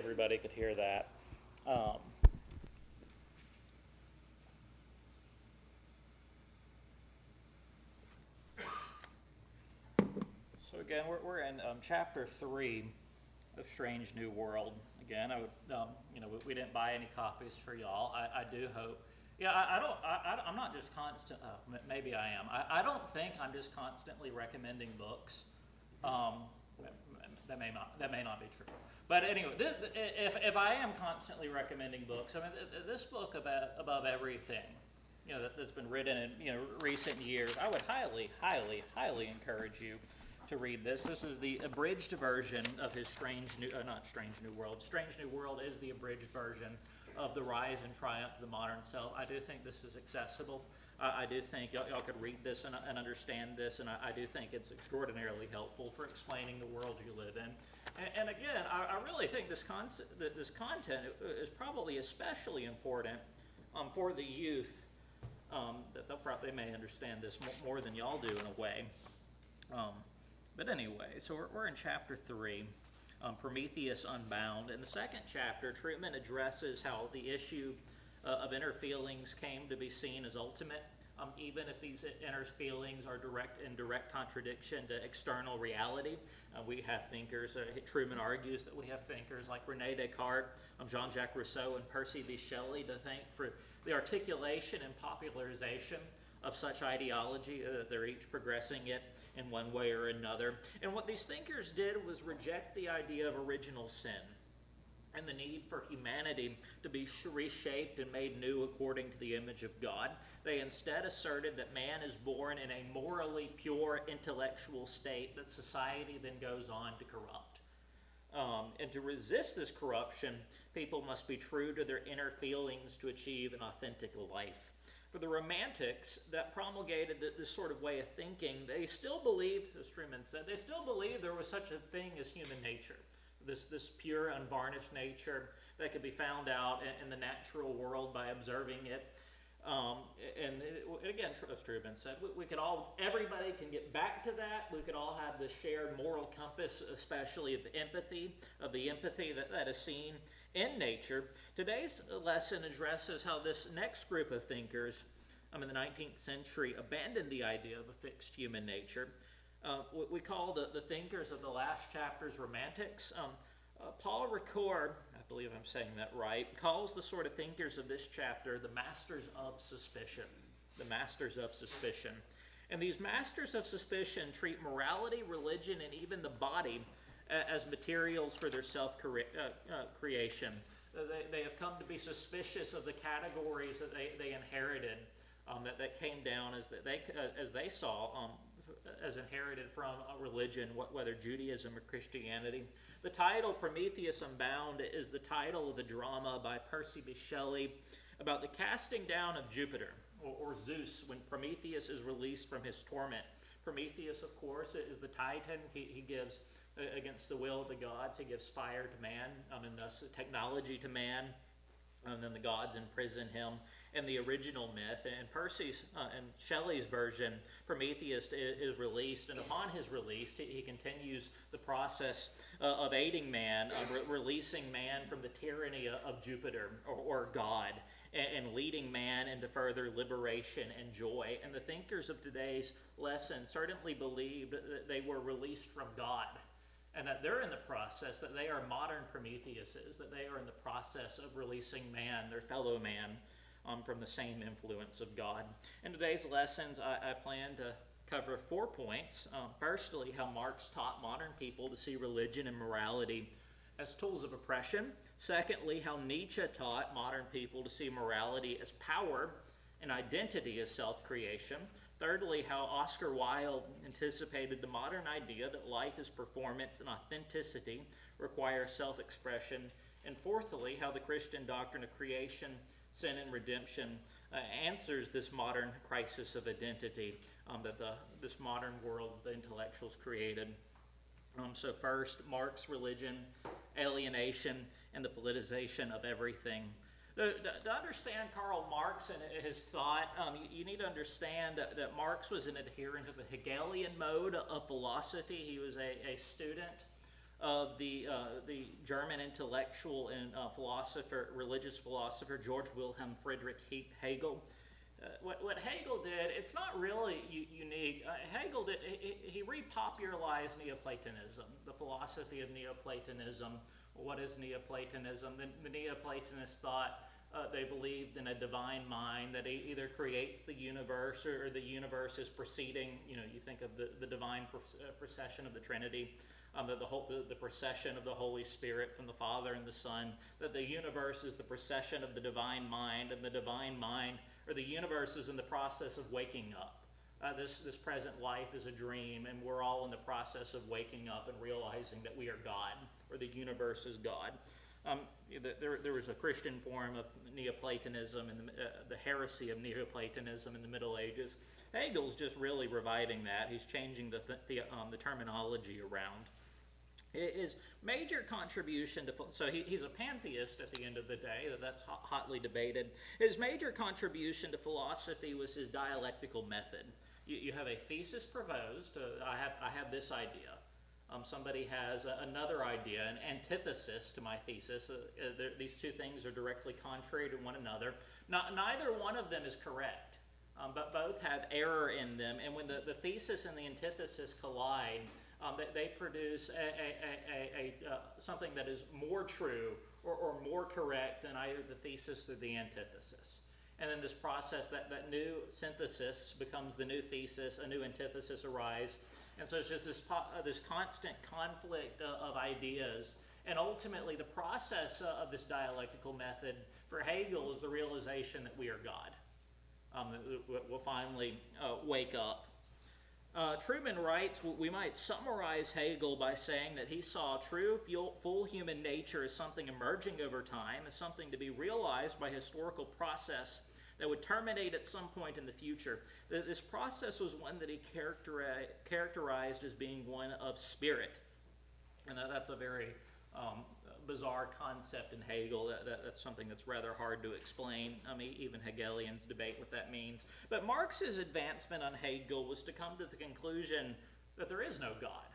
everybody could hear that. So again, we're in chapter 3 of Strange New World. Again, I would, we didn't buy any copies for y'all. I do hope. Yeah, I'm not just constant. Maybe I am. I don't think I'm just constantly recommending books. That may not be true. But anyway, if I am constantly recommending books, I mean, this book above everything, that's been written in recent years, I would highly, highly, highly encourage you to read this. This is the abridged version of his Strange New World. Strange New World is the abridged version of The Rise and Triumph of the Modern Self. I do think this is accessible. I do think y'all could read this and understand this, and I do think it's extraordinarily helpful for explaining the world you live in. And again, I really think this content is probably especially important for the youth, that they may understand this more than y'all do in a way. But anyway, so we're in chapter 3, Prometheus Unbound. In the second chapter, Truman addresses how the issue of inner feelings came to be seen as ultimate, even if these inner feelings are in direct contradiction to external reality. We have thinkers, Truman argues that we have thinkers like Rene Descartes, Jean-Jacques Rousseau, and Percy B. Shelley to thank for the articulation and popularization of such ideology, they're each progressing it in one way or another. And what these thinkers did was reject the idea of original sin and the need for humanity to be reshaped and made new according to the image of God. They instead asserted that man is born in a morally pure intellectual state that society then goes on to corrupt. And to resist this corruption, people must be true to their inner feelings to achieve an authentic life. For the Romantics that promulgated this sort of way of thinking, they still believed, as Truman said, they still believed there was such a thing as human nature. This pure, unvarnished nature that could be found out in the natural world by observing it. And again, as Truman said, everybody can get back to that. We could all have this shared moral compass, especially of the empathy that is seen in nature. Today's lesson addresses how this next group of thinkers in the 19th century abandoned the idea of a fixed human nature. What we call the thinkers of the last chapters Romantics. Paul Ricoeur, I believe I'm saying that right, calls the sort of thinkers of this chapter the masters of suspicion. The masters of suspicion. And these masters of suspicion treat morality, religion, and even the body as materials for their self-creation. They have come to be suspicious of the categories that they inherited, that came down as they saw as inherited from a religion, whether Judaism or Christianity. The title Prometheus Unbound is the title of the drama by Percy B. Shelley about the casting down of Jupiter, or Zeus, when Prometheus is released from his torment. Prometheus, of course, is the Titan. He gives, against the will of the gods, he gives fire to man, and thus technology to man. And then the gods imprison him. In the original myth, and Percy's and Shelley's version, Prometheus is released, and upon his release, he continues the process of aiding man, releasing man from the tyranny of Jupiter or God, and leading man into further liberation and joy. And the thinkers of today's lesson certainly believed that they were released from God, and that they're in the process, that they are modern Prometheuses, that they are in the process of releasing man, their fellow man, from the same influence of God. In today's lessons, I plan to cover 4 points. Firstly, how Marx taught modern people to see religion and morality as tools of oppression. Secondly, how Nietzsche taught modern people to see morality as power and identity as self-creation. Thirdly, how Oscar Wilde anticipated the modern idea that life is performance and authenticity require self-expression. And fourthly, how the Christian doctrine of creation, sin, and redemption answers this modern crisis of identity that this modern world the intellectuals created. So first, Marx, religion, alienation, and the politicization of everything. To understand Karl Marx and his thought, you need to understand that Marx was an adherent of the Hegelian mode of philosophy. He was a student of the German intellectual and religious philosopher George Wilhelm Friedrich Hegel. What Hegel did, it's not really unique. Hegel did, he repopularized Neoplatonism, the philosophy of Neoplatonism. What is Neoplatonism? The Neoplatonists thought they believed in a divine mind that either creates the universe or the universe is proceeding. You know, you think of the divine procession of the Trinity, the procession of the Holy Spirit from the Father and the Son, that the universe is the procession of the divine mind, and the divine mind, or the universe, is in the process of waking up. This present life is a dream, and we're all in the process of waking up and realizing that we are God, or the universe is God. There was a Christian form of Neoplatonism and the heresy of Neoplatonism in the Middle Ages. Hegel's just really reviving that. He's changing the terminology around. His major contribution to, so he's a pantheist at the end of the day, that's hotly debated. His major contribution to philosophy was his dialectical method. You have a thesis proposed, I have this idea. Somebody has another idea, an antithesis to my thesis. These two things are directly contrary to one another. Neither one of them is correct, but both have error in them. And when the thesis and the antithesis collide, they produce something that is more true or more correct than either the thesis or the antithesis. And then this process, that new synthesis becomes the new thesis, a new antithesis arises. And so it's just this constant conflict of ideas. And ultimately, the process of this dialectical method for Hegel is the realization that we are God. We'll finally wake up. Truman writes, we might summarize Hegel by saying that he saw true, full human nature as something emerging over time, as something to be realized by historical process that would terminate at some point in the future. This process was one that he characterized as being one of spirit. And that's a very bizarre concept in Hegel. That's something that's rather hard to explain. I mean, even Hegelians debate what that means. But Marx's advancement on Hegel was to come to the conclusion that there is no God.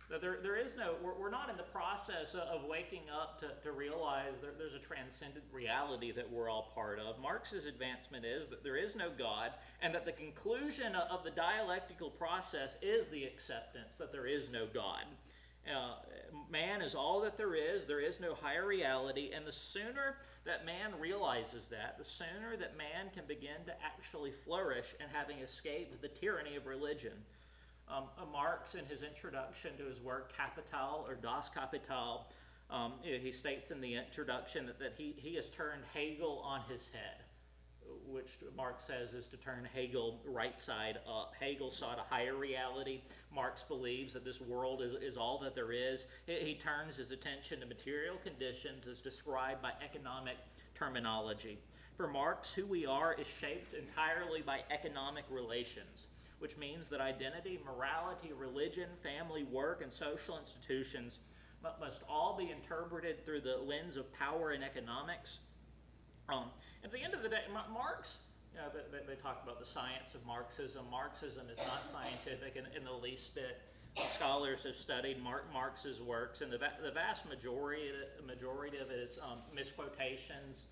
That there is no, we're not in the process of waking up to realize there's a transcendent reality that we're all part of. Marx's advancement is that there is no God, and that the conclusion of the dialectical process is the acceptance that there is no God. Man is all that there is no higher reality, and the sooner that man realizes that, the sooner that man can begin to actually flourish in having escaped the tyranny of religion. Marx, in his introduction to his work Kapital, or Das Kapital, he states in the introduction that he has turned Hegel on his head, which Marx says is to turn Hegel right side up. Hegel sought a higher reality. Marx believes that this world is all that there is. He turns his attention to material conditions as described by economic terminology. For Marx, who we are is shaped entirely by economic relations, which means that identity, morality, religion, family, work, and social institutions must all be interpreted through the lens of power and economics. At the end of the day, Marx, they talk about the science of Marxism. Marxism is not scientific in the least bit. Scholars have studied Marx's works, and the vast majority of it is misquotations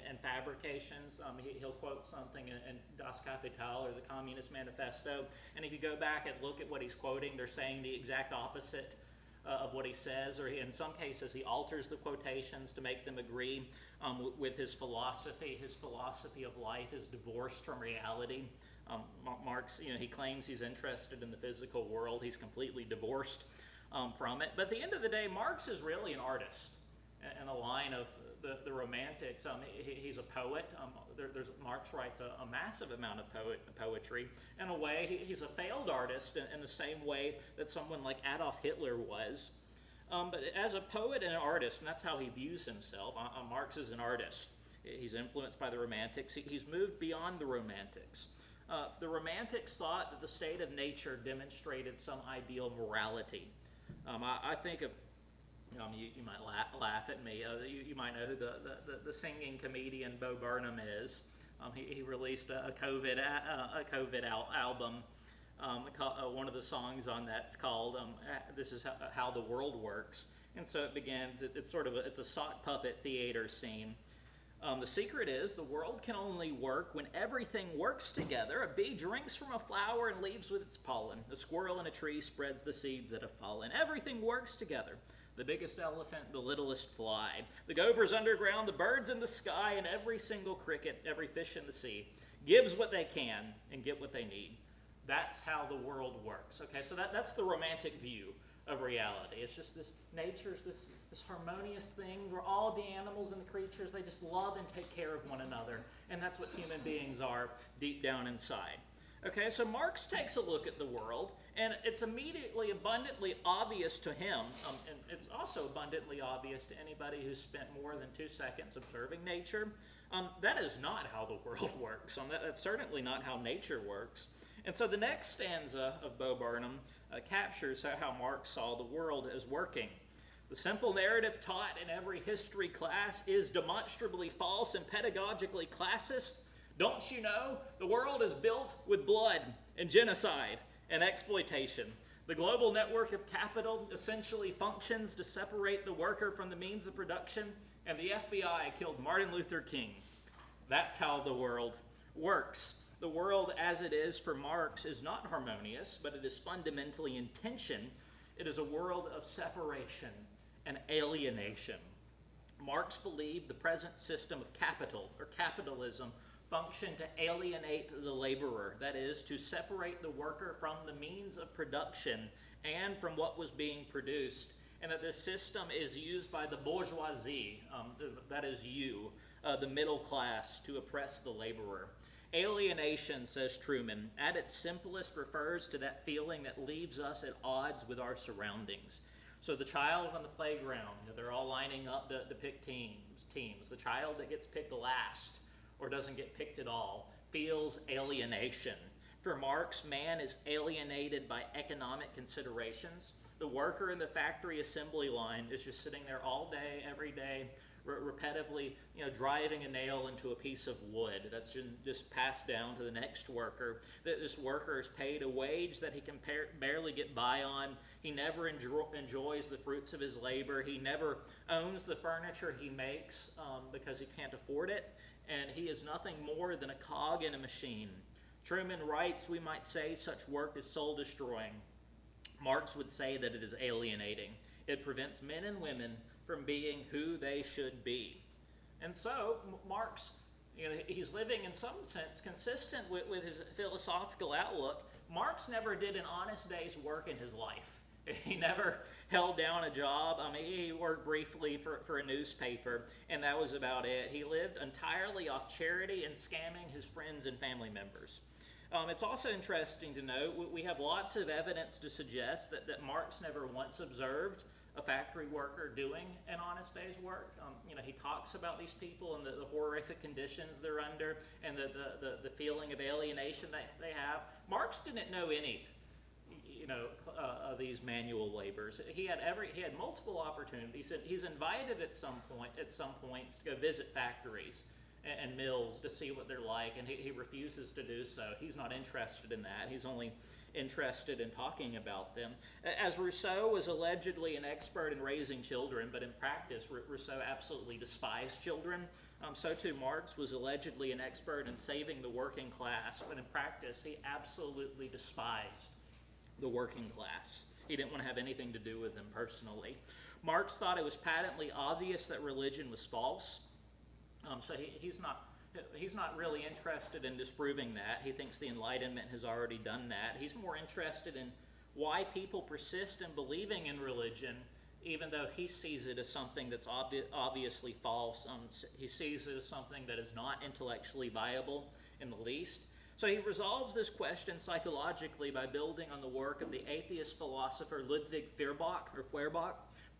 and fabrications. He'll quote something in Das Kapital, or the Communist Manifesto, and if you go back and look at what he's quoting, they're saying the exact opposite of what he says, or in some cases he alters the quotations to make them agree with his philosophy. His philosophy of life is divorced from reality. Marx, he claims he's interested in the physical world. He's completely divorced from it. But at the end of the day, Marx is really an artist. In the line of the Romantics, he's a poet. Marx writes a massive amount of poetry. In a way, he's a failed artist in the same way that someone like Adolf Hitler was. But as a poet and an artist, and that's how he views himself, Marx is an artist. He's influenced by the Romantics. He's moved beyond the Romantics. The Romantics thought that the state of nature demonstrated some ideal morality. I think of, you might laugh at me. You might know who the singing comedian Bo Burnham is. He released a COVID album One of the songs on that's called "This Is How the World Works," and so it begins. It's a sock puppet theater scene. The secret is the world can only work when everything works together. A bee drinks from a flower and leaves with its pollen. A squirrel in a tree spreads the seeds that have fallen. Everything works together. The biggest elephant, the littlest fly. The gophers underground, the birds in the sky, and every single cricket, every fish in the sea gives what they can and get what they need. That's how the world works. Okay, so that's the romantic view of reality. It's just nature's this harmonious thing where all the animals and the creatures, they just love and take care of one another. And that's what human beings are deep down inside. Okay, so Marx takes a look at the world, and it's immediately abundantly obvious to him, and it's also abundantly obvious to anybody who's spent more than 2 seconds observing nature. That is not how the world works. That's certainly not how nature works. And so the next stanza of Bo Burnham captures how Marx saw the world as working. The simple narrative taught in every history class is demonstrably false and pedagogically classist. Don't you know? The world is built with blood and genocide and exploitation. The global network of capital essentially functions to separate the worker from the means of production, and the FBI killed Martin Luther King. That's how the world works. The world as it is for Marx is not harmonious, but it is fundamentally in tension. It is a world of separation and alienation. Marx believed the present system of capital, or capitalism, functioned to alienate the laborer, that is, to separate the worker from the means of production and from what was being produced, and that this system is used by the bourgeoisie, that is you, the middle class, to oppress the laborer. Alienation, says Truman, at its simplest refers to that feeling that leaves us at odds with our surroundings. So the child on the playground, they're all lining up to pick teams. The child that gets picked last or doesn't get picked at all feels alienation. For Marx, man is alienated by economic considerations. The worker in the factory assembly line is just sitting there all day, every day, repetitively, driving a nail into a piece of wood that's just passed down to the next worker. This worker is paid a wage that he can barely get by on. He never enjoys the fruits of his labor. He never owns the furniture he makes because he can't afford it, and he is nothing more than a cog in a machine. Truman writes, we might say such work is soul-destroying. Marx would say that it is alienating. It prevents men and women from being who they should be. And so Marx, he's living in some sense consistent with his philosophical outlook. Marx never did an honest day's work in his life. He never held down a job. He worked briefly for a newspaper, and that was about it. He lived entirely off charity and scamming his friends and family members. It's also interesting to note we have lots of evidence to suggest that Marx never once observed a factory worker doing an honest day's work. He talks about these people and the horrific conditions they're under and the feeling of alienation they have. Marx didn't know any of these manual laborers. He had multiple opportunities. He's invited at some points to go visit factories and mills to see what they're like, and he refuses to do so. He's not interested in that. He's only interested in talking about them. As Rousseau was allegedly an expert in raising children, but in practice Rousseau absolutely despised children, so too Marx was allegedly an expert in saving the working class, but in practice he absolutely despised the working class. He didn't want to have anything to do with them personally. Marx thought it was patently obvious that religion was false. So he's not really interested in disproving that. He thinks the Enlightenment has already done that. He's more interested in why people persist in believing in religion, even though he sees it as something that's obviously false. He sees it as something that is not intellectually viable in the least. So he resolves this question psychologically by building on the work of the atheist philosopher Ludwig Feuerbach.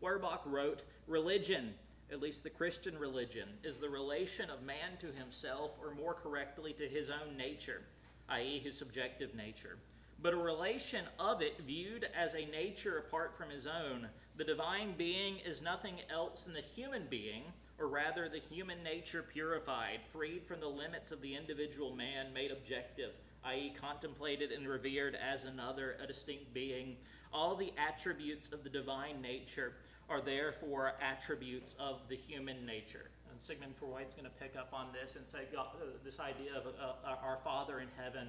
Feuerbach wrote, religion, at least the Christian religion, is the relation of man to himself, or more correctly to his own nature, i.e. his subjective nature. But a relation of it viewed as a nature apart from his own. The divine being is nothing else than the human being, or rather the human nature purified, freed from the limits of the individual man, made objective i.e. contemplated and revered as another, a distinct being. All the attributes of the divine nature are therefore attributes of the human nature. And Sigmund Freud's going to pick up on this and say this idea of our Father in heaven,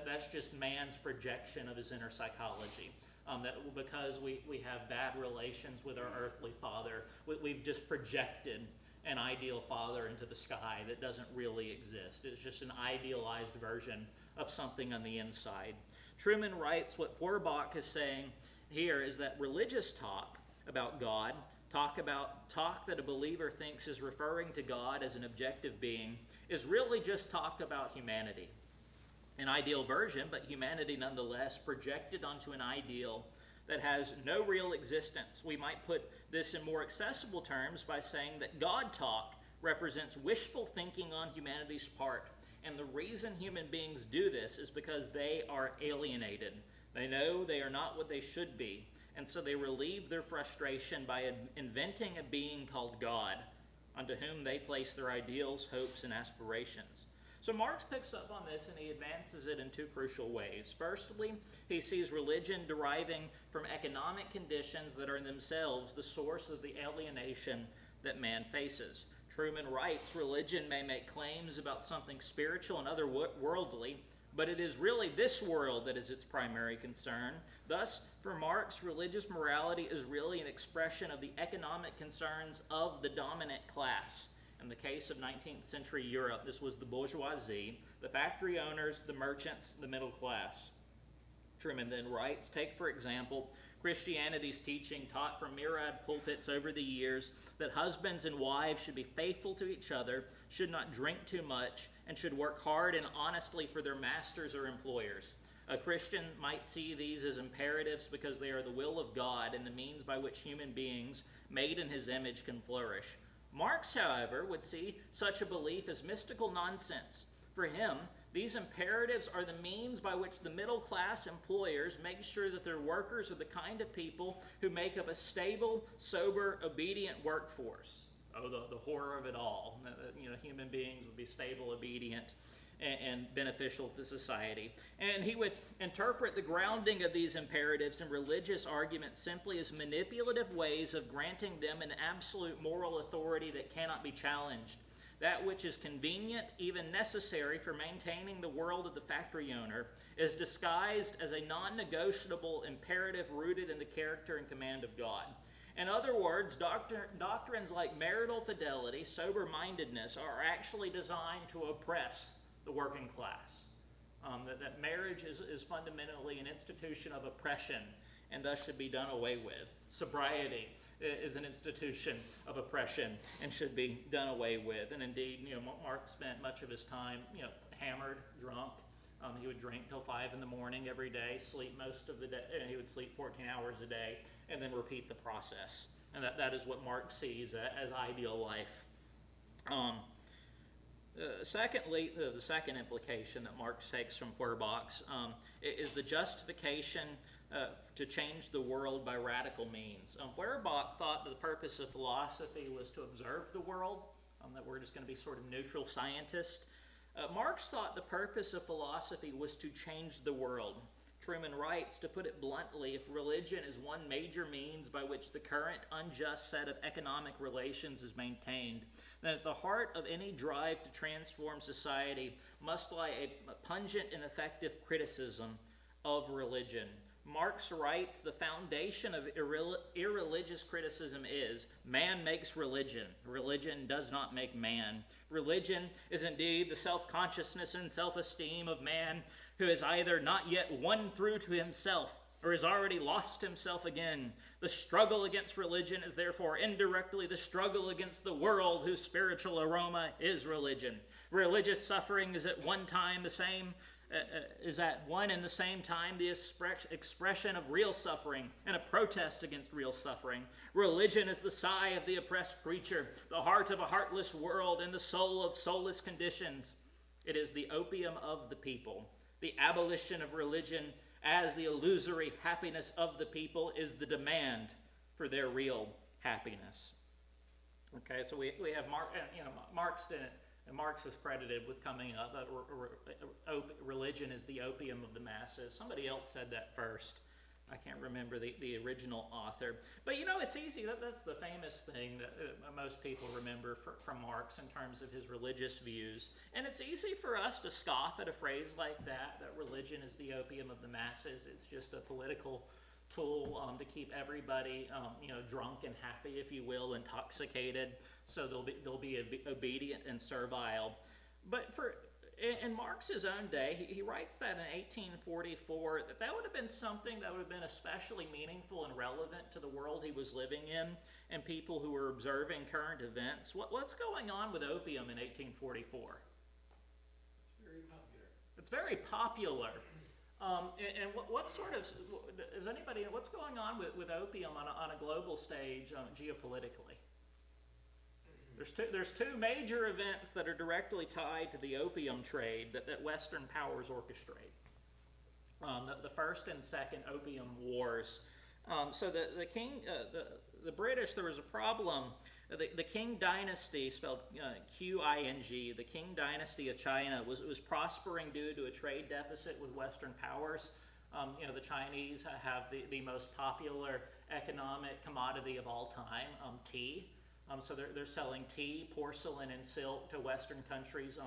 that's just man's projection of his inner psychology. That because we have bad relations with our earthly father, we've just projected an ideal father into the sky that doesn't really exist. It's just an idealized version of something on the inside. Truman writes, what Feuerbach is saying here is that religious talk about God, talk that a believer thinks is referring to God as an objective being, is really just talk about humanity. An ideal version, but humanity nonetheless, projected onto an ideal that has no real existence. We might put this in more accessible terms by saying that God talk represents wishful thinking on humanity's part. And the reason human beings do this is because they are alienated. They know they are not what they should be. And so they relieve their frustration by inventing a being called God, onto whom they place their ideals, hopes, and aspirations. So Marx picks up on this and he advances it in two crucial ways. Firstly, he sees religion deriving from economic conditions that are in themselves the source of the alienation that man faces. Truman writes, religion may make claims about something spiritual and otherworldly, but it is really this world that is its primary concern. Thus, for Marx, religious morality is really an expression of the economic concerns of the dominant class. In the case of 19th century Europe, this was the bourgeoisie, the factory owners, the merchants, the middle class. Truman then writes, take for example, Christianity's teaching taught from myriad pulpits over the years that husbands and wives should be faithful to each other, should not drink too much, and should work hard and honestly for their masters or employers. A Christian might see these as imperatives because they are the will of God and the means by which human beings made in his image can flourish. Marx, however, would see such a belief as mystical nonsense. For him, these imperatives are the means by which the middle class employers make sure that their workers are the kind of people who make up a stable, sober, obedient workforce. Oh, the horror of it all. Human beings would be stable, obedient, and beneficial to society. And he would interpret the grounding of these imperatives in religious arguments simply as manipulative ways of granting them an absolute moral authority that cannot be challenged. That which is convenient, even necessary for maintaining the world of the factory owner, is disguised as a non-negotiable imperative rooted in the character and command of God. In other words, doctrines like marital fidelity, sober-mindedness, are actually designed to oppress the working class. That marriage is fundamentally an institution of oppression and thus should be done away with. Sobriety is an institution of oppression and should be done away with. And indeed, Mark spent much of his time, hammered, drunk. He would drink till 5 in the morning every day, sleep most of the day. He would sleep 14 hours a day, and then repeat the process. And that is what Mark sees as ideal life. Secondly, the second implication that Marx takes from Feuerbach's is the justification to change the world by radical means. Feuerbach thought that the purpose of philosophy was to observe the world, that we're just going to be sort of neutral scientists. Marx thought the purpose of philosophy was to change the world. Truman writes, to put it bluntly, if religion is one major means by which the current unjust set of economic relations is maintained, then at the heart of any drive to transform society must lie a pungent and effective criticism of religion. Marx writes, the foundation of irreligious criticism is, man makes religion. Religion does not make man. Religion is indeed the self-consciousness and self-esteem of man who has either not yet won through to himself or has already lost himself again. The struggle against religion is therefore indirectly the struggle against the world whose spiritual aroma is religion. Religious suffering is at one and the same time the expression of real suffering and a protest against real suffering. Religion is the sigh of the oppressed creature, the heart of a heartless world, and the soul of soulless conditions. It is the opium of the people. The abolition of religion as the illusory happiness of the people is the demand for their real happiness. Okay, so we have Marx didn't And Marx is credited with coming up, religion is the opium of the masses. Somebody else said that first. I can't remember the original author. But you know, it's easy. That's the famous thing that most people remember from Marx in terms of his religious views. And it's easy for us to scoff at a phrase like that religion is the opium of the masses. It's just a political tool to keep everybody, drunk and happy, if you will, intoxicated, so they'll be obedient and servile. But in Marx's own day, he writes that in 1844, that would have been something that would have been especially meaningful and relevant to the world he was living in and people who were observing current events. What's going on with opium in 1844? It's very popular. It's very popular. And what sort of, is anybody, what's going on with opium on a global stage geopolitically? There's two major events that are directly tied to the opium trade that Western powers orchestrate. The first and second opium wars. So the British, there was a problem. The Qing dynasty, spelled Qing, the Qing dynasty of China was prospering due to a trade deficit with Western powers. The Chinese have the most popular economic commodity of all time, tea. So they're selling tea, porcelain, and silk to Western countries.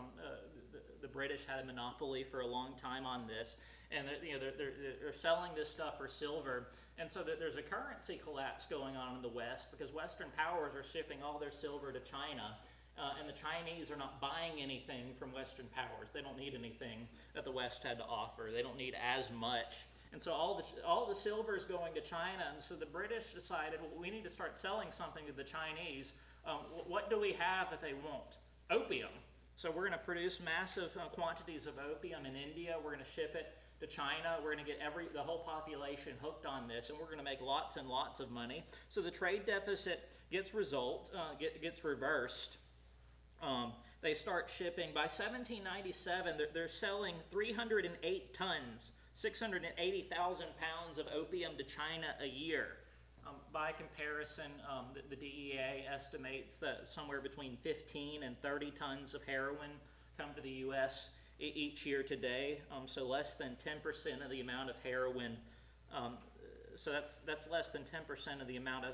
The British had a monopoly for a long time on this, and they're selling this stuff for silver. And so there's a currency collapse going on in the West because Western powers are shipping all their silver to China, and the Chinese are not buying anything from Western powers. They don't need anything that the West had to offer. They don't need as much. And so all the silver is going to China, and so the British decided, well, we need to start selling something to the Chinese. What do we have that they won't? Opium. So we're going to produce massive quantities of opium in India. We're going to ship it to China. We're going to get the whole population hooked on this, and we're going to make lots and lots of money. So the trade deficit gets reversed. They start shipping. By 1797, they're selling 308 tons, 680,000 pounds of opium to China a year. By comparison, the DEA estimates that somewhere between 15 and 30 tons of heroin come to the U.S. each year today, so less than 10% of the amount of heroin. So that's less than 10% of the amount of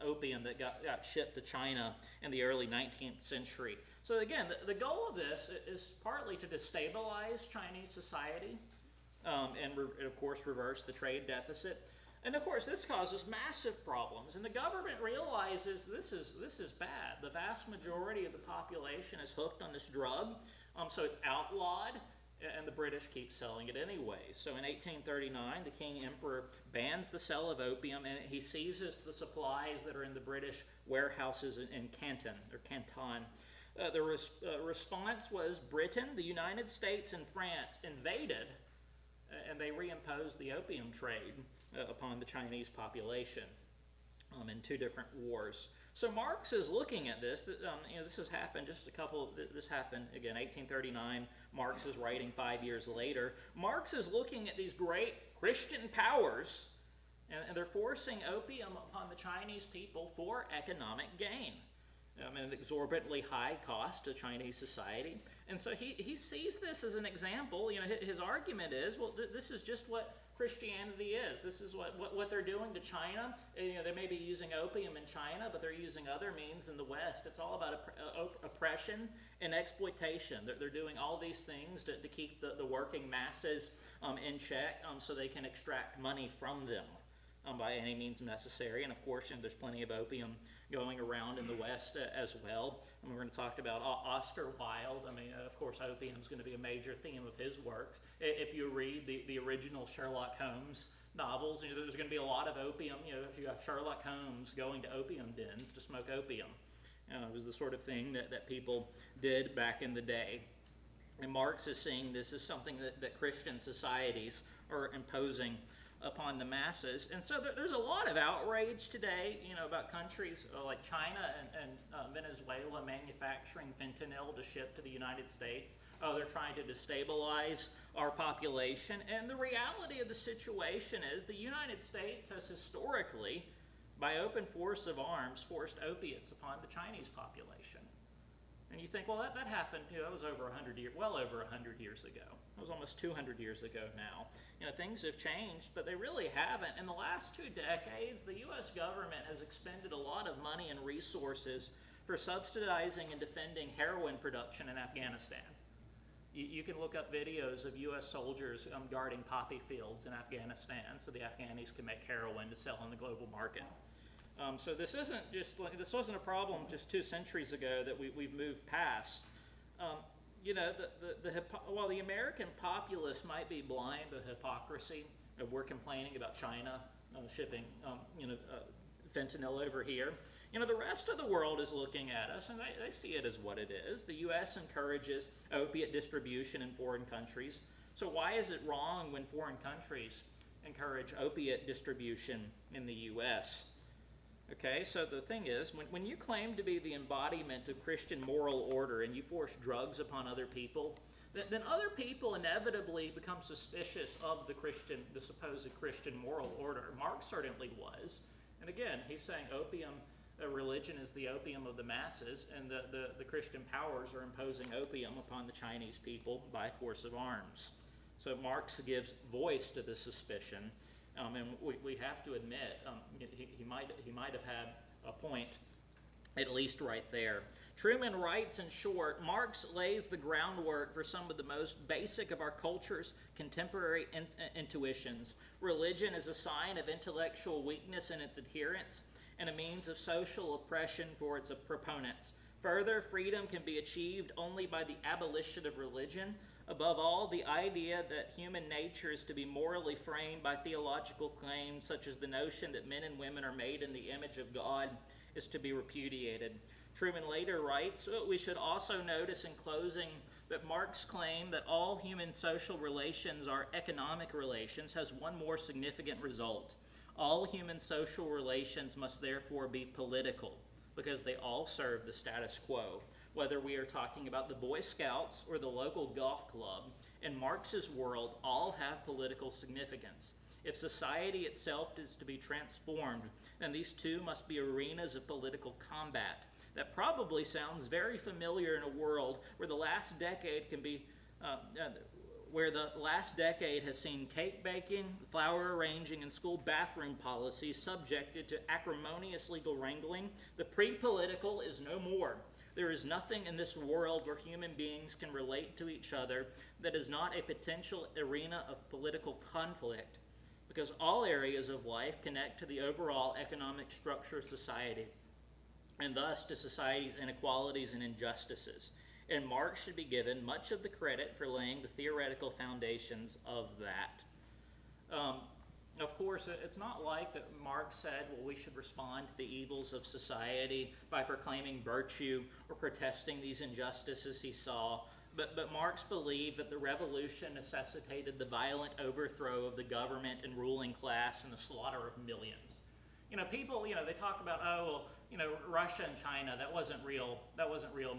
opium that got shipped to China in the early 19th century. So again, the goal of this is partly to destabilize Chinese society and of course reverse the trade deficit. And of course this causes massive problems, and the government realizes this is bad. The vast majority of the population is hooked on this drug, so it's outlawed, and the British keep selling it anyway. So in 1839, the King Emperor bans the sale of opium, and he seizes the supplies that are in the British warehouses in Canton. The response was Britain, the United States, and France invaded, and they reimposed the opium trade upon the Chinese population in two different wars. So Marx is looking at this. This has happened this happened again, 1839. Marx is writing 5 years later. Marx is looking at these great Christian powers, and they're forcing opium upon the Chinese people for economic gain. An exorbitantly high cost to Chinese society. And so he sees this as an example. His argument is, well, this is just what Christianity is. This is what they're doing to China. They may be using opium in China, but they're using other means in the West. It's all about oppression and exploitation. They're doing all these things to keep the working masses in check so they can extract money from them by any means necessary. And of course, there's plenty of opium going around in the West as well. And we're going to talk about Oscar Wilde. Of course, opium is going to be a major theme of his works. If you read the original Sherlock Holmes novels, there's going to be a lot of opium. If you have Sherlock Holmes going to opium dens to smoke opium. It was the sort of thing that people did back in the day. And Marx is seeing this as something that Christian societies are imposing upon the masses. And so there's a lot of outrage today, about countries like China and Venezuela manufacturing fentanyl to ship to the United States. They're trying to destabilize our population. And the reality of the situation is the United States has historically, by open force of arms, forced opiates upon the Chinese population. And you think, well, that happened, that was over 100 years, well over 100 years ago. That was almost 200 years ago now. Things have changed, but they really haven't. In the last 2 decades, the U.S. government has expended a lot of money and resources for subsidizing and defending heroin production in Afghanistan. You can look up videos of U.S. soldiers guarding poppy fields in Afghanistan so the Afghanis can make heroin to sell on the global market. So this wasn't a problem just 2 centuries ago that we've moved past. While the American populace might be blind to hypocrisy, we're complaining about China shipping fentanyl over here. The rest of the world is looking at us, and they see it as what it is. The U.S. encourages opiate distribution in foreign countries. So why is it wrong when foreign countries encourage opiate distribution in the U.S.? Okay, so the thing is, when you claim to be the embodiment of Christian moral order and you force drugs upon other people, then other people inevitably become suspicious of the supposed Christian moral order. Marx certainly was. And again, he's saying religion is the opium of the masses, and the Christian powers are imposing opium upon the Chinese people by force of arms. So Marx gives voice to this suspicion. And we have to admit, he might have had a point, at least right there. Truman writes, in short, Marx lays the groundwork for some of the most basic of our culture's contemporary intuitions. Religion is a sign of intellectual weakness in its adherents and a means of social oppression for its proponents. Further, freedom can be achieved only by the abolition of religion. Above all, the idea that human nature is to be morally framed by theological claims, such as the notion that men and women are made in the image of God, is to be repudiated. Truman later writes, we should also notice in closing that Marx's claim that all human social relations are economic relations has one more significant result. All human social relations must therefore be political, because they all serve the status quo. Whether we are talking about the Boy Scouts or the local golf club, in Marx's world, all have political significance. If society itself is to be transformed, then these two must be arenas of political combat. That probably sounds very familiar in a world where the last decade has seen cake baking, flower arranging, and school bathroom policies subjected to acrimonious legal wrangling. The pre-political is no more. There is nothing in this world where human beings can relate to each other that is not a potential arena of political conflict, because all areas of life connect to the overall economic structure of society, and thus to society's inequalities and injustices. And Marx should be given much of the credit for laying the theoretical foundations of that. Of course, it's not like that Marx said, well, we should respond to the evils of society by proclaiming virtue or protesting these injustices he saw. But Marx believed that the revolution necessitated the violent overthrow of the government and ruling class and the slaughter of millions. People, they talk about, Russia and China, that wasn't real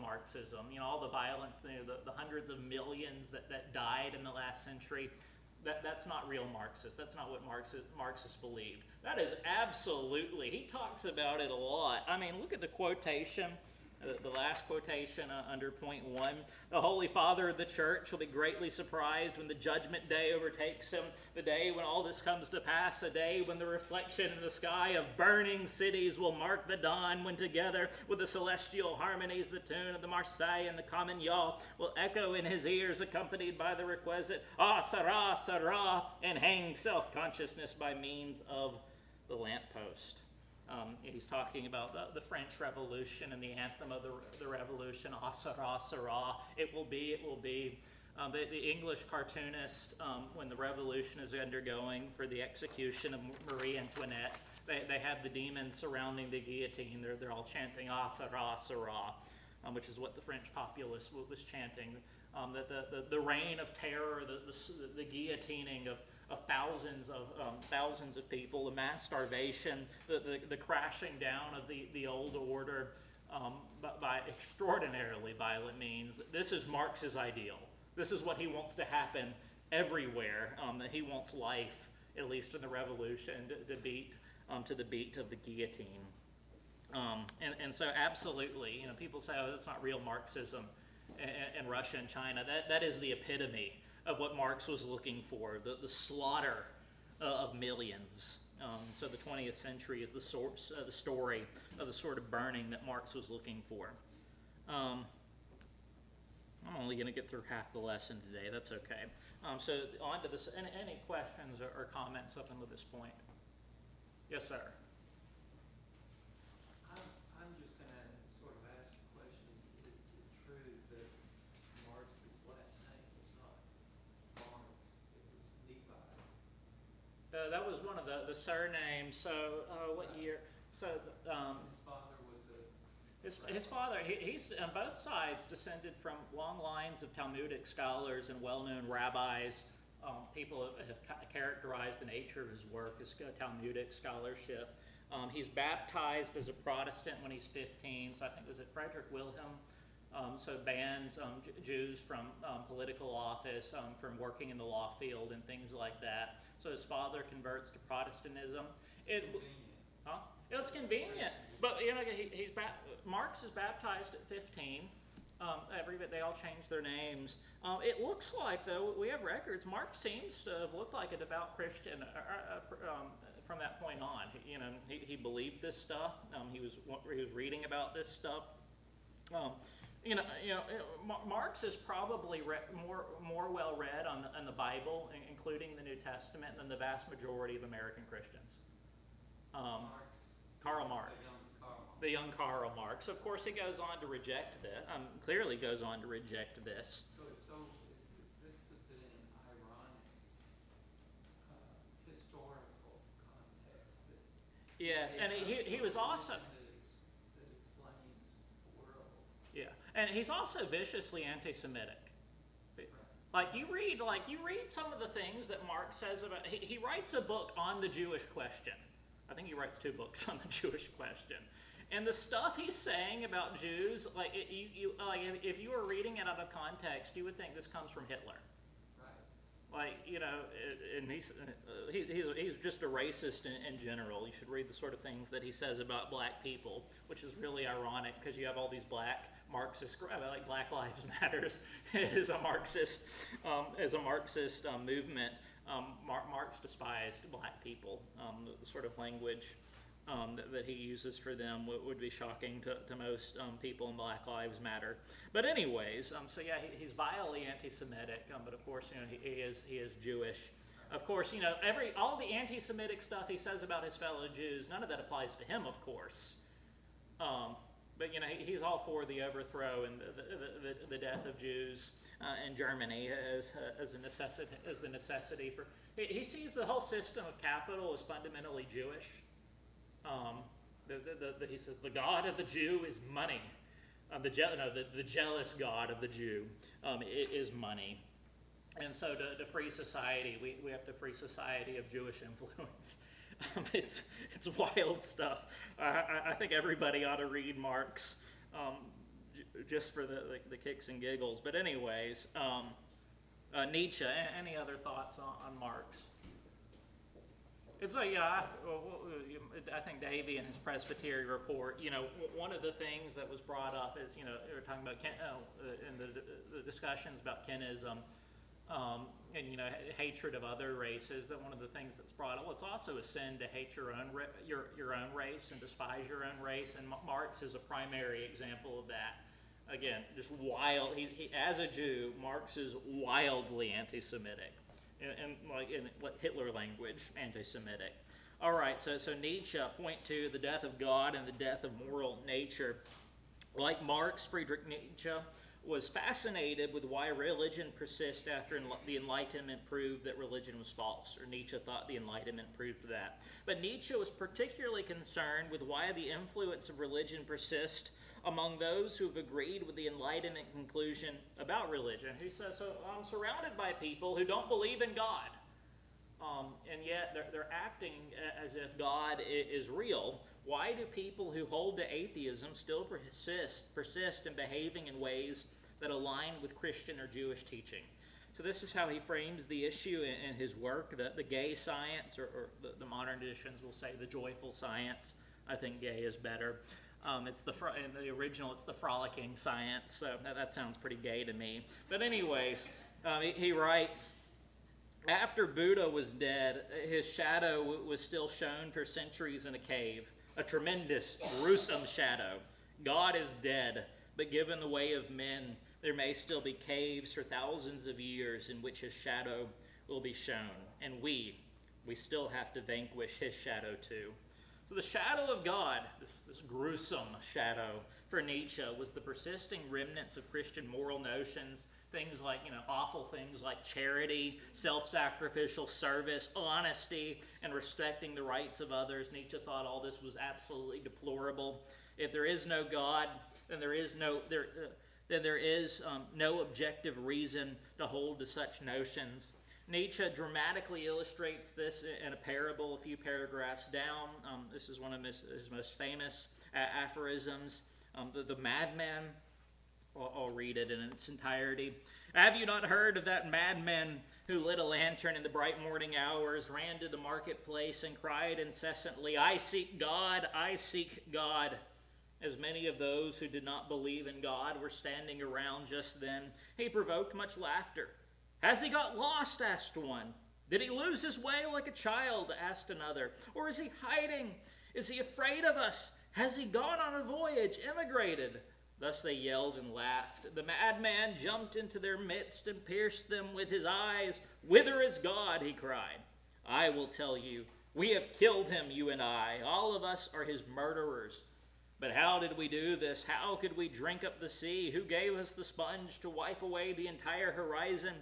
Marxism. All the violence, the hundreds of millions that died in the last century, that's not real Marxist. That's not what Marxists believed. That is absolutely, he talks about it a lot. I mean, look at the quotation, the last quotation under point 1. The Holy Father of the Church will be greatly surprised when the judgment day overtakes him, the day when all this comes to pass, a day when the reflection in the sky of burning cities will mark the dawn, when together with the celestial harmonies, the tune of the Marseillaise and the Carmagnole will echo in his ears, accompanied by the requisite "Ah, Sarah, Sarah," and hang self-consciousness by means of the lamppost. He's talking about the French Revolution and the anthem of the revolution, "Ah, Sarah, Sarah," it will be. The English cartoonist, when the revolution is undergoing for the execution of Marie Antoinette, they have the demons surrounding the guillotine. They're all chanting, "Ah, Sarah, Sarah," which is what the French populace was chanting. The reign of terror, the guillotining of thousands of people, the mass starvation, the crashing down of the old order by extraordinarily violent means. This is Marx's ideal. This is what he wants to happen everywhere. He wants life, at least in the revolution, to beat to the beat of the guillotine. And so absolutely, people say, oh, that's not real Marxism in Russia and China. That is the epitome of what Marx was looking for, the slaughter of millions. So the 20th century is the story of the sort of burning that Marx was looking for. I'm only going to get through half the lesson today. That's okay. So on to this. Any questions or comments up until this point? Yes, sir. I'm just gonna sort of ask a question. Is it true that Marx's last name was not Marx, it was Levi? That was one of the surnames. So what year? So His father was a... his father, he's on both sides descended from long lines of Talmudic scholars and well-known rabbis. People have characterized the nature of his work as Talmudic scholarship. He's baptized as a Protestant when he's 15, so I think it was at Frederick Wilhelm. So bans Jews from political office, from working in the law field and things like that. So his father converts to Protestantism. It's convenient, but Marx is baptized at 15. They all changed their names. It looks like, though, we have records. Marx seems to have looked like a devout Christian from that point on. He believed this stuff. He was reading about this stuff. Marx is probably more well read on the Bible, including the New Testament, than the vast majority of American Christians. Karl Marx. The young Karl Marx. Of course, he goes on to reject this. Clearly goes on to reject this. This puts it in an ironic historical context. Yes, and he was also... That explains the world. Yeah, and he's also viciously anti-Semitic. Like you read some of the things that Marx says about. He writes a book on the Jewish question. I think he writes 2 books on the Jewish question, and the stuff he's saying about Jews, if you were reading it out of context, you would think this comes from Hitler. Right. And he's just a racist in general. You should read the sort of things that he says about black people, which is really ironic because you have all these black Marxist, like Black Lives Matters is a Marxist movement. Marx despised black people. The sort of language that he uses for them would be shocking to most people in Black Lives Matter. But anyways, he's vilely anti-Semitic. But of course, he is Jewish. Of course, all the anti-Semitic stuff he says about his fellow Jews, none of that applies to him, of course. But he's all for the overthrow and the death of Jews in Germany as the necessity for. He sees the whole system of capital as fundamentally Jewish. He says the god of the Jew is money. The jealous god of the Jew is money. And so to free society, we have to free society of Jewish influence. It's wild stuff. I think everybody ought to read Marx just for the kicks and giggles. But anyways, Nietzsche, any other thoughts on Marx? It's I think Davey in his Presbytery report, one of the things that was brought up is, they were talking about in the discussions about Kenism, and hatred of other races. That one of the things that's brought up. Well, it's also a sin to hate your own race and despise your own race. And Marx is a primary example of that. Again, just wild. He as a Jew, Marx is wildly anti-Semitic, and like in Hitler language, anti-Semitic. All right, so Nietzsche, point 2, the death of God and the death of moral nature. Like Marx, Friedrich Nietzsche was fascinated with why religion persists after the Enlightenment proved that religion was false, or Nietzsche thought the Enlightenment proved that. But Nietzsche was particularly concerned with why the influence of religion persists among those who have agreed with the Enlightenment conclusion about religion. He says, so I'm surrounded by people who don't believe in God, and yet they're acting as if God is real. Why do people who hold to atheism still persist in behaving in ways that align with Christian or Jewish teaching? So this is how he frames the issue in his work, the gay science, or the modern editions will say the joyful science I think gay is better. It's in the original, it's the frolicking science, so that sounds pretty gay to me. But anyways, he writes, after Buddha was dead, his shadow was still shown for centuries in a cave, a tremendous, gruesome shadow. God is dead, but given the way of men, there may still be caves for thousands of years in which his shadow will be shown. And we still have to vanquish his shadow too. So the shadow of God, this gruesome shadow for Nietzsche, was the persisting remnants of Christian moral notions, things like, awful things like charity, self-sacrificial service, honesty, and respecting the rights of others. Nietzsche thought all this was absolutely deplorable. If there is no God, then there is no objective reason to hold to such notions. Nietzsche dramatically illustrates this in a parable a few paragraphs down. This is one of his most famous aphorisms, the madman. I'll read it in its entirety. Have you not heard of that madman who lit a lantern in the bright morning hours, ran to the marketplace, and cried incessantly, I seek God, I seek God. As many of those who did not believe in God were standing around just then, he provoked much laughter. Has he got lost? Asked one. Did he lose his way like a child? Asked another. Or is he hiding? Is he afraid of us? Has he gone on a voyage, emigrated? Thus they yelled and laughed. The madman jumped into their midst and pierced them with his eyes. Whither is God? He cried. I will tell you, we have killed him, you and I. All of us are his murderers. But how did we do this? How could we drink up the sea? Who gave us the sponge to wipe away the entire horizon?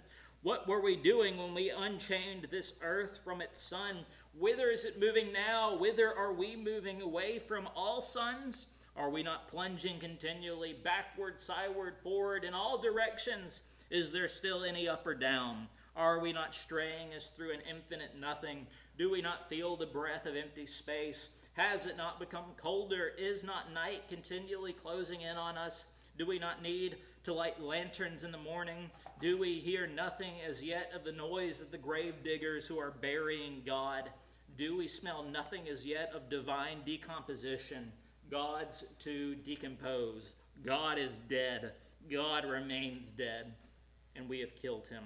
What were we doing when we unchained this earth from its sun? Whither is it moving now? Whither are we moving away from all suns? Are we not plunging continually backward, sideward, forward, in all directions? Is there still any up or down? Are we not straying as through an infinite nothing? Do we not feel the breath of empty space? Has it not become colder? Is not night continually closing in on us? Do we not need to light lanterns in the morning? Do we hear nothing as yet of the noise of the grave diggers who are burying God? Do we smell nothing as yet of divine decomposition? God's to decompose. God is dead. God remains dead, and we have killed him.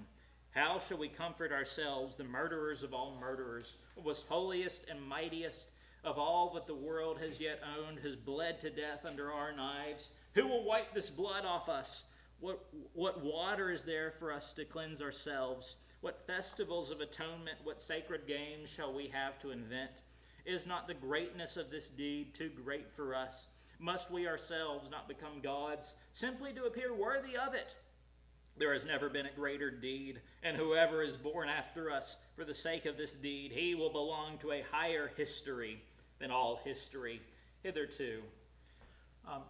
How shall we comfort ourselves, the murderers of all murderers, most holiest and mightiest of all that the world has yet owned, has bled to death under our knives? Who will wipe this blood off us? What water is there for us to cleanse ourselves? What festivals of atonement, what sacred games shall we have to invent? Is not the greatness of this deed too great for us? Must we ourselves not become gods, simply to appear worthy of it? There has never been a greater deed, and whoever is born after us for the sake of this deed, he will belong to a higher history than all history hitherto.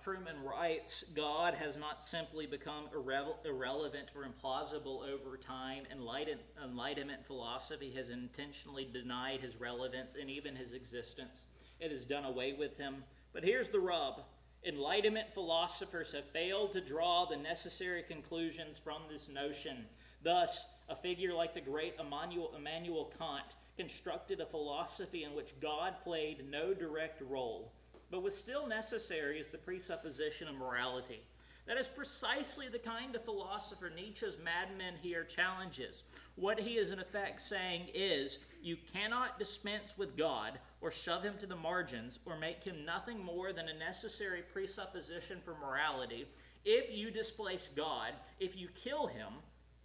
Truman writes, God has not simply become irrelevant or implausible over time. Enlightenment philosophy has intentionally denied his relevance and even his existence. It has done away with him. But here's the rub. Enlightenment philosophers have failed to draw the necessary conclusions from this notion. Thus, a figure like the great Immanuel Kant constructed a philosophy in which God played no direct role, but was still necessary as the presupposition of morality. That is precisely the kind of philosopher Nietzsche's madmen here challenges. What he is in effect saying is, you cannot dispense with God or shove him to the margins or make him nothing more than a necessary presupposition for morality. If you displace God, if you kill him,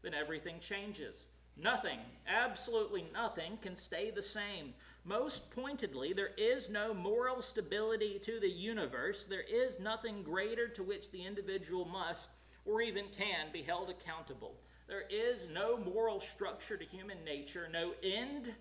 then everything changes. Nothing, absolutely nothing, can stay the same. Most pointedly, there is no moral stability to the universe. There is nothing greater to which the individual must, or even can, be held accountable. There is no moral structure to human nature, no end,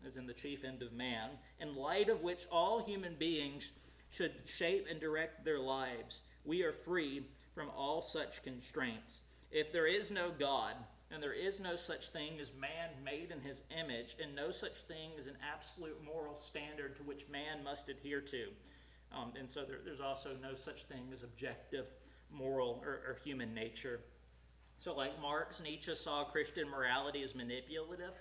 as in the chief end of man, in light of which all human beings should shape and direct their lives. We are free from all such constraints. If there is no God, and there is no such thing as man made in his image, and no such thing as an absolute moral standard to which man must adhere to. And so there's also no such thing as objective moral or human nature. So like Marx, Nietzsche saw Christian morality as manipulative,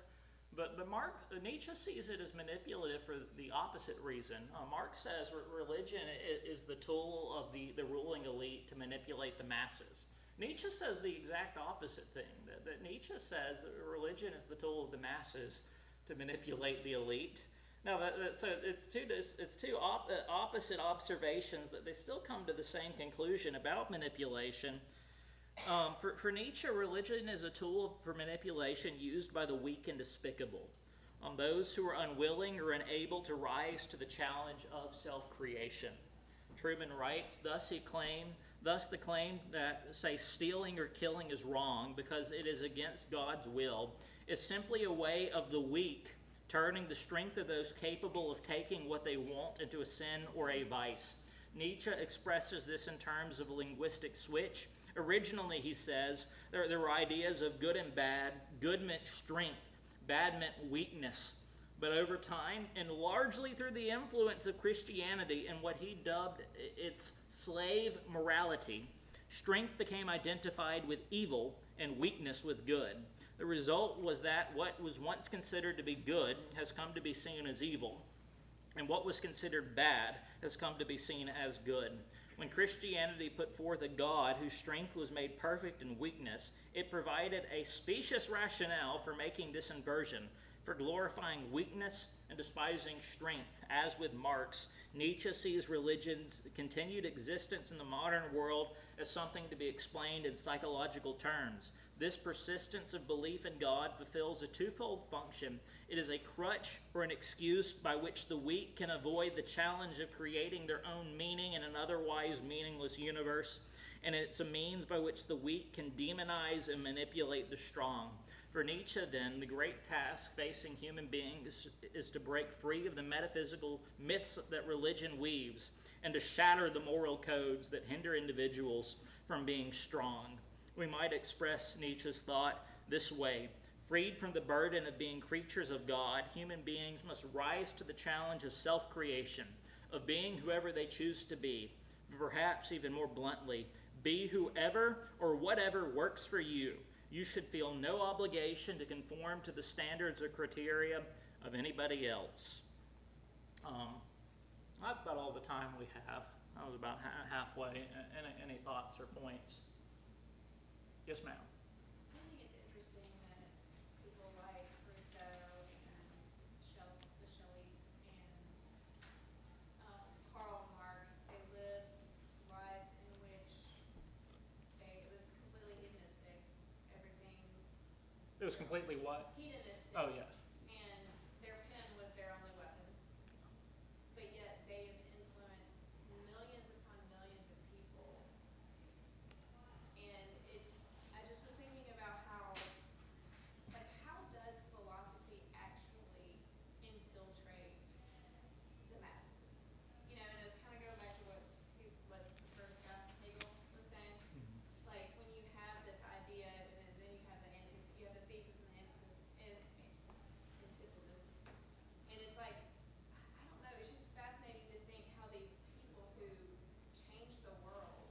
But Nietzsche sees it as manipulative for the opposite reason. Marx says religion is the tool of the ruling elite to manipulate the masses. Nietzsche says the exact opposite thing, that Nietzsche says that religion is the tool of the masses to manipulate the elite. Now, so it's two opposite observations that they still come to the same conclusion about manipulation. For Nietzsche, religion is a tool for manipulation used by the weak and despicable, those who are unwilling or unable to rise to the challenge of self-creation. Truman writes, thus the claim that, say, stealing or killing is wrong because it is against God's will is simply a way of the weak turning the strength of those capable of taking what they want into a sin or a vice. Nietzsche expresses this in terms of a linguistic switch. Originally, he says, there were ideas of good and bad. Good meant strength, bad meant weakness. But over time, and largely through the influence of Christianity and what he dubbed its slave morality, strength became identified with evil and weakness with good. The result was that what was once considered to be good has come to be seen as evil, and what was considered bad has come to be seen as good. When Christianity put forth a God whose strength was made perfect in weakness, it provided a specious rationale for making this inversion, for glorifying weakness and despising strength. As with Marx, Nietzsche sees religion's continued existence in the modern world as something to be explained in psychological terms. This persistence of belief in God fulfills a twofold function. It is a crutch or an excuse by which the weak can avoid the challenge of creating their own meaning in an otherwise meaningless universe, and it's a means by which the weak can demonize and manipulate the strong. For Nietzsche, then, the great task facing human beings is to break free of the metaphysical myths that religion weaves and to shatter the moral codes that hinder individuals from being strong. We might express Nietzsche's thought this way: freed from the burden of being creatures of God, human beings must rise to the challenge of self-creation, of being whoever they choose to be. Perhaps even more bluntly, be whoever or whatever works for you. You should feel no obligation to conform to the standards or criteria of anybody else. That's about all the time we have. I was about halfway. Any thoughts or points? Yes, ma'am. I think it's interesting that people like Rousseau and the Shelleys and Karl Marx, they lived lives in which it was completely hedonistic. Everything. It was completely what? Hedonistic. Oh, yes. And their pen was their only weapon. But yet they've influenced millions upon millions of people. And I just was thinking about how does philosophy actually infiltrate the masses? You know, and it's kind of going back to what the first guy, Hegel, was saying. Like when you have this idea, and then you have you have the thesis and antithesis, and it's like, I don't know, it's just fascinating to think how these people who changed the world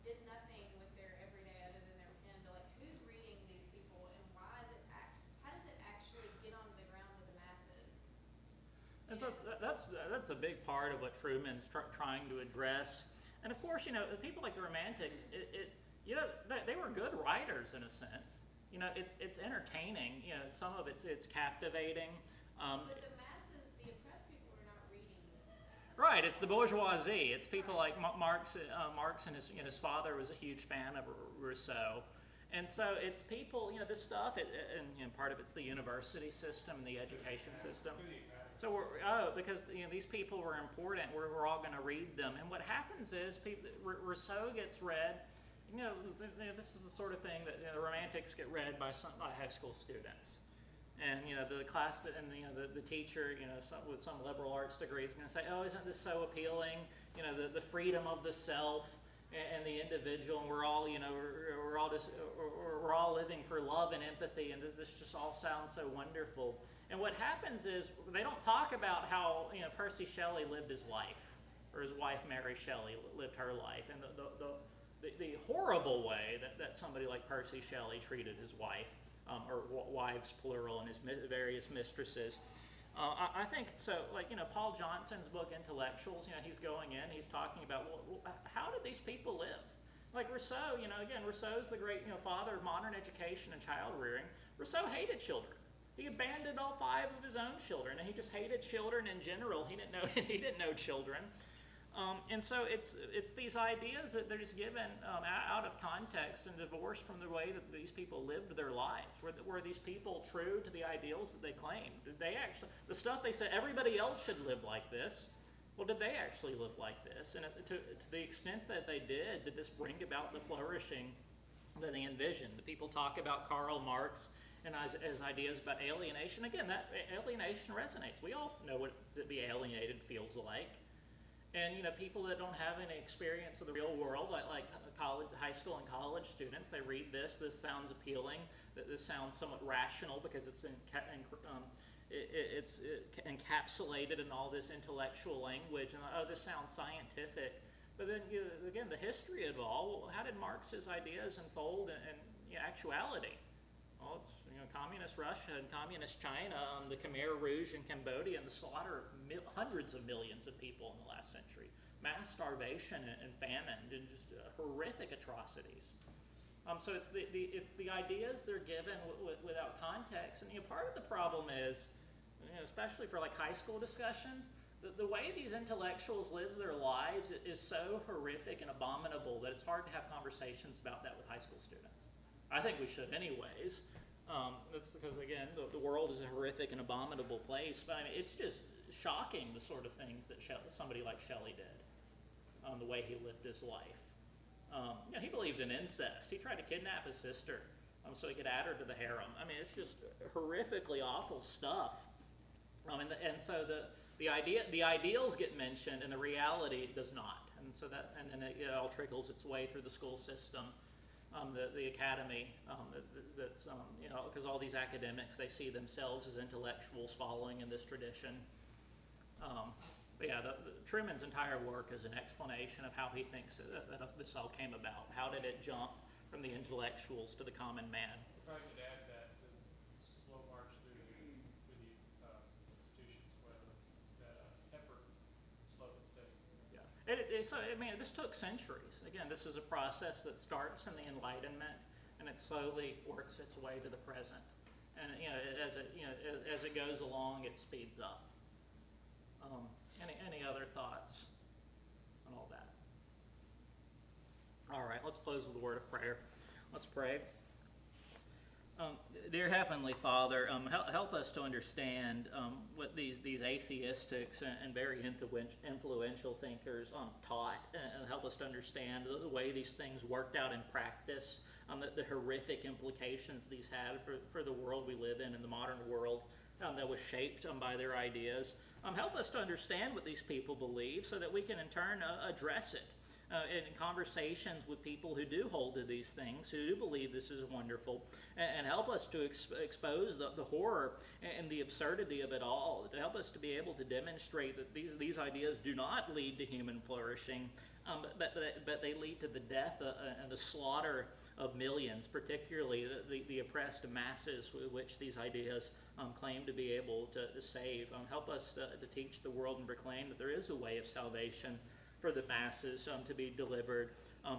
did nothing with their everyday other than their pen, but like who's reading these people and why is it how does it actually get onto the ground of the masses? And so that's a big part of what Truman's trying to address. And of course, you know, people like the Romantics, you know, they were good writers in a sense. You know, it's entertaining. You know, some of it's captivating. But the masses, the oppressed people, are not reading it. Right, it's the bourgeoisie. It's people like Marx and his father was a huge fan of Rousseau. And so it's people, you know, this stuff, and you know, part of it's the university system and the education system. So because you know these people were important, we're all going to read them. And what happens is Rousseau gets read. You know, this is the sort of thing that the Romantics get read by high school students. And you know the class, and you know the teacher, you know, with some liberal arts degree is going to say, "Oh, isn't this so appealing? You know, the freedom of the self and the individual, and we're all, you know, we're all living for love and empathy, and this just all sounds so wonderful." And what happens is they don't talk about how, you know, Percy Shelley lived his life, or his wife Mary Shelley lived her life, and the horrible way that somebody like Percy Shelley treated his wife. or wives plural, and his various mistresses. I think so, like, Paul Johnson's book, Intellectuals, he's going in, he's talking about, well, how did these people live? Like Rousseau, again, Rousseau's the great, father of modern education and child rearing. Rousseau hated children. He abandoned all 5 of his own children, and he just hated children in general. He didn't know children. And so it's these ideas that they're just given out of context and divorced from the way that these people lived their lives. Were these people true to the ideals that they claimed? Did they actually, the stuff they said everybody else should live like this, well, did they actually live like this? And to the extent that they did this bring about the flourishing that they envisioned? The people talk about Karl Marx and his ideas about alienation. Again, that alienation resonates. We all know what to be alienated feels like. And people that don't have any experience of the real world, like high school and college students, they read this sounds appealing, this sounds somewhat rational because it's encapsulated in all this intellectual language, and this sounds scientific. But then again, the history of it all, well, how did Marx's ideas unfold in actuality? Well, it's communist Russia and communist China, the Khmer Rouge in Cambodia, and the slaughter of hundreds of millions of people in the last century, mass starvation and famine, and just horrific atrocities. So it's the ideas they're given without context, and part of the problem is, especially for like high school discussions, the way these intellectuals live their lives is so horrific and abominable that it's hard to have conversations about that with high school students. I think we should anyways. That's because, again, the world is a horrific and abominable place, but I mean, it's just shocking the sort of things that somebody like Shelley did, the way he lived his life. He believed in incest. He tried to kidnap his sister so he could add her to the harem. I mean, it's just horrifically awful stuff. And so the ideals get mentioned, and the reality does not. And so then it all trickles its way through the school system. The academy, that's because all these academics, they see themselves as intellectuals following in this tradition. But yeah, Truman's entire work is an explanation of how he thinks that this all came about. How did it jump from the intellectuals to the common man? If I could add that the slow march through the institutions, whether that effort slowed and steady. Yeah. So, I mean, this took centuries. Again, this is a process that starts in the Enlightenment, and it slowly works its way to the present. And as it goes along, it speeds up. Any other thoughts on all that? All right, let's close with a word of prayer. Let's pray. Dear Heavenly Father, help us to understand what these atheistic and very influential thinkers taught, and help us to understand the way these things worked out in practice, the horrific implications these had for the world we live in the modern world that was shaped by their ideas. Help us to understand what these people believe so that we can in turn address it. In conversations with people who do hold to these things, who do believe this is wonderful, and help us to expose the horror and the absurdity of it all, to help us to be able to demonstrate that these ideas do not lead to human flourishing, but they lead to the death and the slaughter of millions, particularly the oppressed masses which these ideas claim to be able to save. Help us to teach the world and proclaim that there is a way of salvation for the masses to be delivered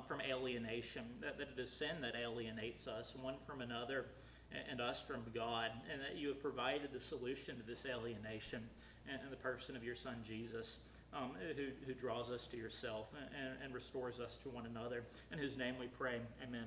from alienation, that it is sin that alienates us, one from another and us from God, and that you have provided the solution to this alienation in the person of your Son Jesus, who draws us to yourself and restores us to one another, in whose name we pray. Amen.